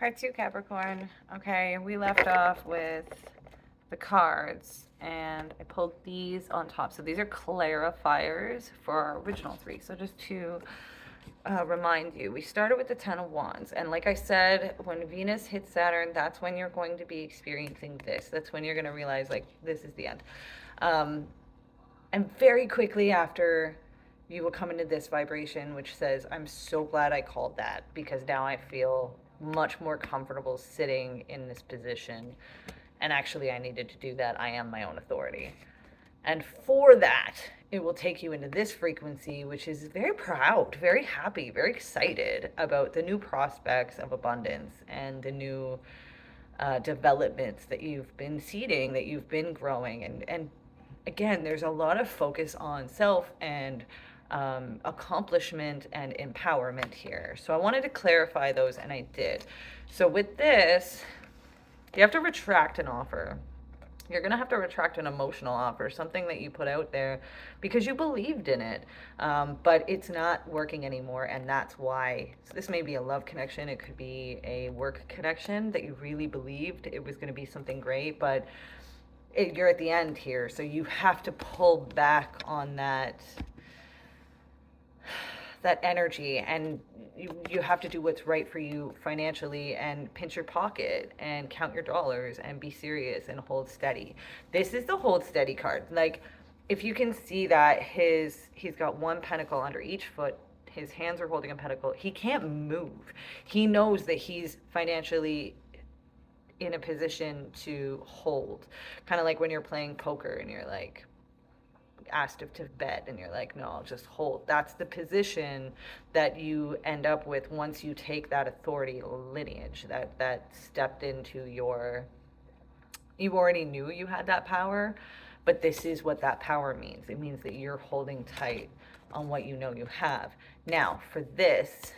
Part two, Capricorn. Okay, we left off with the cards, and I pulled these on top. So these are clarifiers for our original three. So just to remind you, we started with the Ten of Wands, and like I said, when Venus hits Saturn, that's when you're going to be experiencing this. That's when you're going to realize, like, this is the end. And very quickly after, you will come into this vibration which says, I'm so glad I called that, because now I feel much more comfortable sitting in this position. And actually, I needed to do that. I am my own authority. And for that, it will take you into this frequency, which is very proud, very happy, very excited about the new prospects of abundance and the new developments that you've been seeding, that you've been growing. And again, there's a lot of focus on self and accomplishment and empowerment here. So I wanted to clarify those, and I did. So with this, you have to retract an offer. You're going to have to retract an emotional offer, something that you put out there because you believed in it, but it's not working anymore, and that's why. So this may be a love connection. It could be a work connection that you really believed it was going to be something great, but you're at the end here, so you have to pull back on that energy, and you have to do what's right for you financially, and pinch your pocket and count your dollars and be serious and hold steady. This is the hold steady card. Like, if you can see that he's got one pentacle under each foot, his hands are holding a pentacle, he can't move. He knows that he's financially in a position to hold, kind of like when you're playing poker and you're like asked to bet and you're like, no, I'll just hold. That's the position that you end up with once you take that authority lineage that stepped into your, you already knew you had that power, but this is what that power means. It means that you're holding tight on what you know you have. Now for this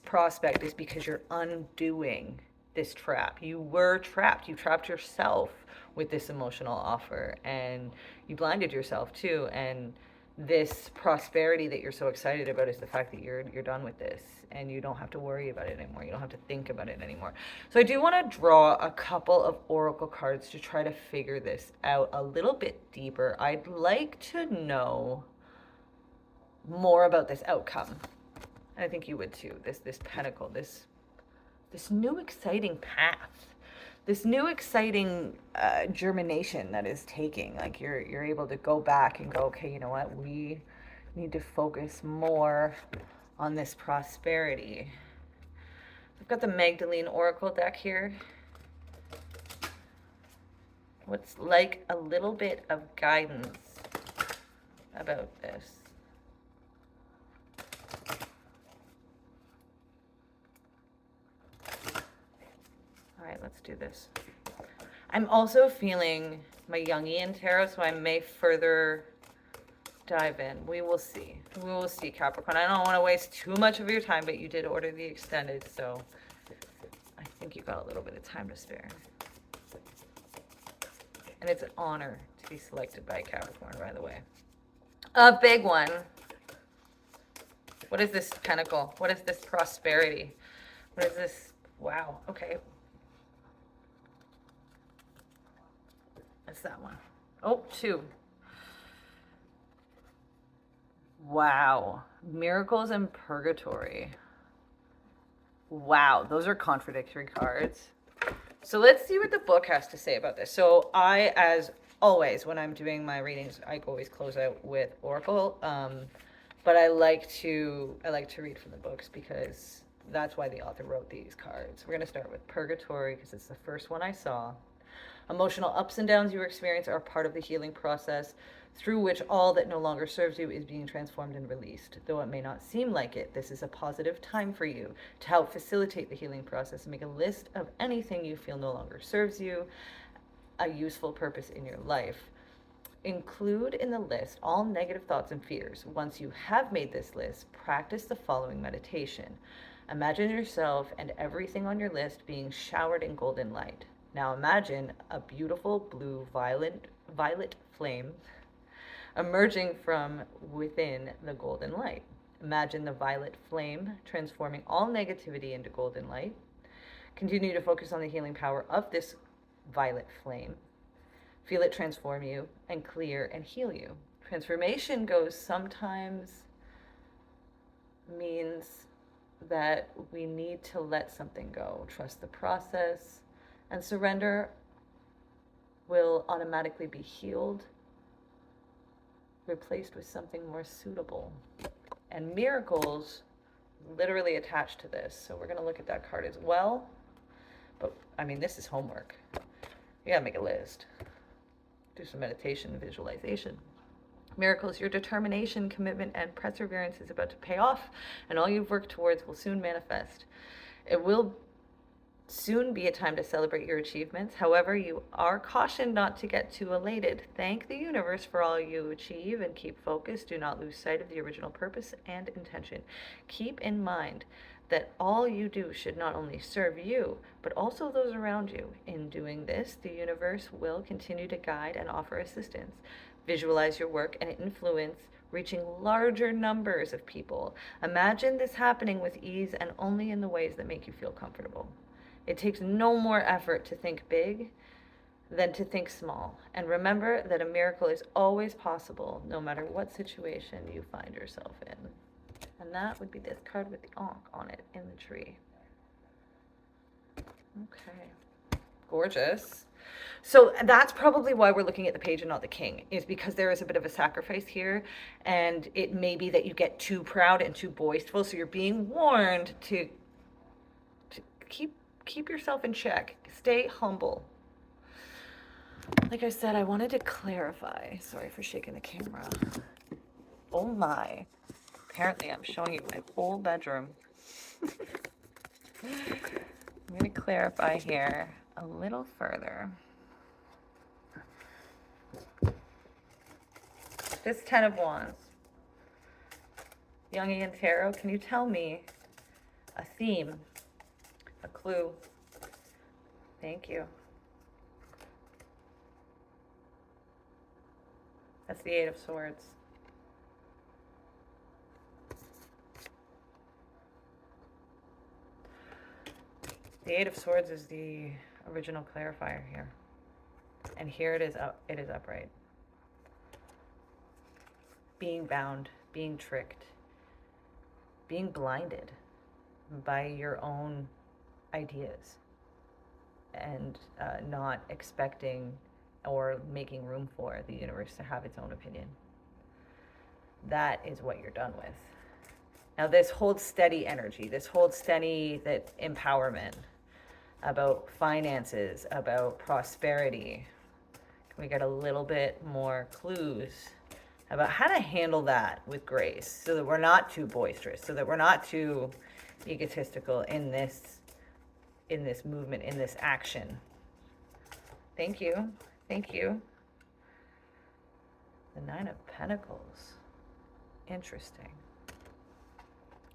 prospect is because you're undoing this trap. You were trapped. You trapped yourself with this emotional offer, and you blinded yourself too. And this prosperity that you're so excited about is the fact that you're done with this, and you don't have to worry about it anymore. You don't have to think about it anymore. So I do want to draw a couple of oracle cards to try to figure this out a little bit deeper. I'd like to know more about this outcome. I think you would too. This pentacle, this new exciting path, this new exciting germination that is taking. Like, you're able to go back and go, okay, you know what? We need to focus more on this prosperity. I've got the Magdalene Oracle deck here. What's like a little bit of guidance about this? All right, let's do this. I'm also feeling my Jungian tarot, so I may further dive in. We will see. We will see, Capricorn. I don't want to waste too much of your time, but you did order the extended, so I think you got a little bit of time to spare. And it's an honor to be selected by Capricorn, by the way. A big one. What is this pentacle? What is this prosperity? What is this? Wow. Okay. That's that one. Oh, two. Wow. Miracles and Purgatory. Wow. Those are contradictory cards. So let's see what the book has to say about this. So I, as always, when I'm doing my readings, I always close out with Oracle. But I like to read from the books because that's why the author wrote these cards. We're going to start with Purgatory because it's the first one I saw. Emotional ups and downs you experience are part of the healing process through which all that no longer serves you is being transformed and released. Though it may not seem like it, this is a positive time for you to help facilitate the healing process and make a list of anything you feel no longer serves you a useful purpose in your life. Include in the list all negative thoughts and fears. Once you have made this list, practice the following meditation. Imagine yourself and everything on your list being showered in golden light. Now imagine a beautiful blue violet flame emerging from within the golden light. Imagine the violet flame transforming all negativity into golden light. Continue to focus on the healing power of this violet flame. Feel it transform you and clear and heal you. Transformation goes sometimes means that we need to let something go, trust the process, and surrender will automatically be healed, replaced with something more suitable. And miracles literally attached to this. So we're going to look at that card as well. But I mean, this is homework. You got to make a list. Do some meditation and visualization. Miracles, your determination, commitment, and perseverance is about to pay off, and all you've worked towards will soon manifest. It will soon be a time to celebrate your achievements. However, you are cautioned not to get too elated. Thank the universe for all you achieve and keep focused. Do not lose sight of the original purpose and intention. Keep in mind that all you do should not only serve you, but also those around you. In doing this, the universe will continue to guide and offer assistance. Visualize your work and influence reaching larger numbers of people. Imagine this happening with ease and only in the ways that make you feel comfortable. It takes no more effort to think big than to think small. And remember that a miracle is always possible, no matter what situation you find yourself in. And that would be this card with the Ankh on it in the tree. Okay. Gorgeous. So that's probably why we're looking at the page and not the king, is because there is a bit of a sacrifice here, and it may be that you get too proud and too boastful. So you're being warned to keep yourself in check. Stay humble. Like I said, I wanted to clarify. Sorry for shaking the camera. Oh my. Apparently I'm showing you my whole bedroom. I'm going to clarify here a little further. This 10 of Wands. Jungian Tarot, can you tell me a theme? A clue. Thank you. That's the 8 of Swords. The 8 of Swords is the original clarifier here. And here it is upright. Being bound, being tricked, being blinded by your own ideas, and not expecting or making room for the universe to have its own opinion. That is what you're done with. Now this holds steady energy. This holds steady that empowerment about finances, about prosperity. Can we get a little bit more clues about how to handle that with grace, so that we're not too boisterous, so that we're not too egotistical in this movement, in this action? Thank you. Thank you. The 9 of Pentacles. Interesting.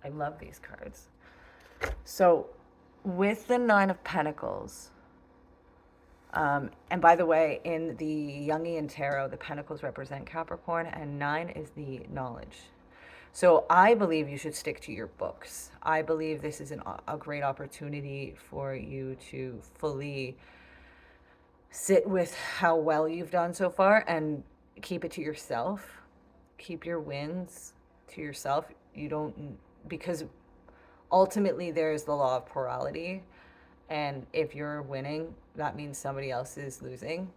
I love these cards. So with the 9 of Pentacles, and by the way, in the Jungian Tarot, the Pentacles represent Capricorn, and 9 is the knowledge. So I believe you should stick to your books. I believe this is a great opportunity for you to fully sit with how well you've done so far and keep it to yourself. Keep your wins to yourself. You don't, because ultimately there's the law of plurality. And if you're winning, that means somebody else is losing.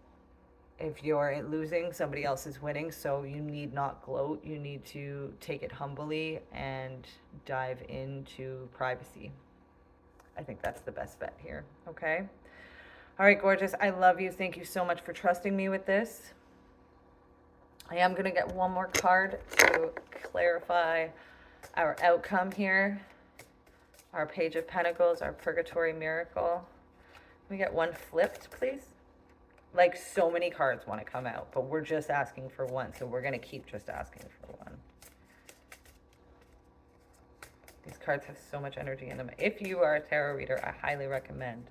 If you're losing, somebody else is winning. So you need not gloat. You need to take it humbly and dive into privacy. I think that's the best bet here. Okay. All right, gorgeous. I love you. Thank you so much for trusting me with this. I am going to get one more card to clarify our outcome here. Our Page of Pentacles, our Purgatory Miracle. Can we get one flipped, please? Like, so many cards want to come out, but we're just asking for one, so we're going to keep just asking for one. These cards have so much energy in them. If you are a tarot reader, I highly recommend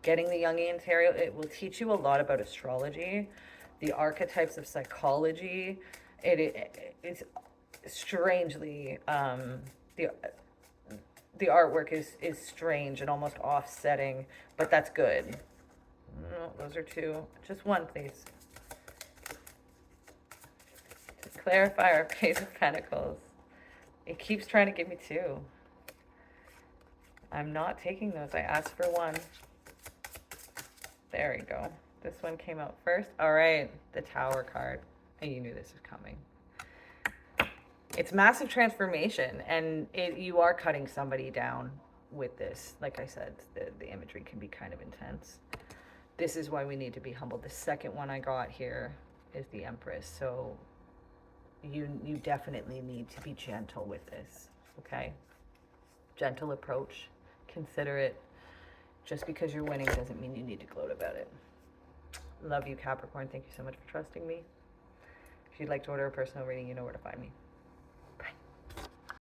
getting the Jungian Tarot. It will teach you a lot about astrology, the archetypes of psychology. It's strangely, the the artwork is strange and almost offsetting, but that's good. No, those are two. Just one, please. To clarify our Page of Pentacles. It keeps trying to give me two. I'm not taking those. I asked for one. There we go. This one came out first. All right, the Tower card. And you knew this was coming. It's massive transformation, and you are cutting somebody down with this. Like I said, the imagery can be kind of intense. This is why we need to be humble. The second one I got here is the Empress. So you definitely need to be gentle with this, okay? Gentle approach. Consider it. Just because you're winning doesn't mean you need to gloat about it. Love you, Capricorn. Thank you so much for trusting me. If you'd like to order a personal reading, you know where to find me.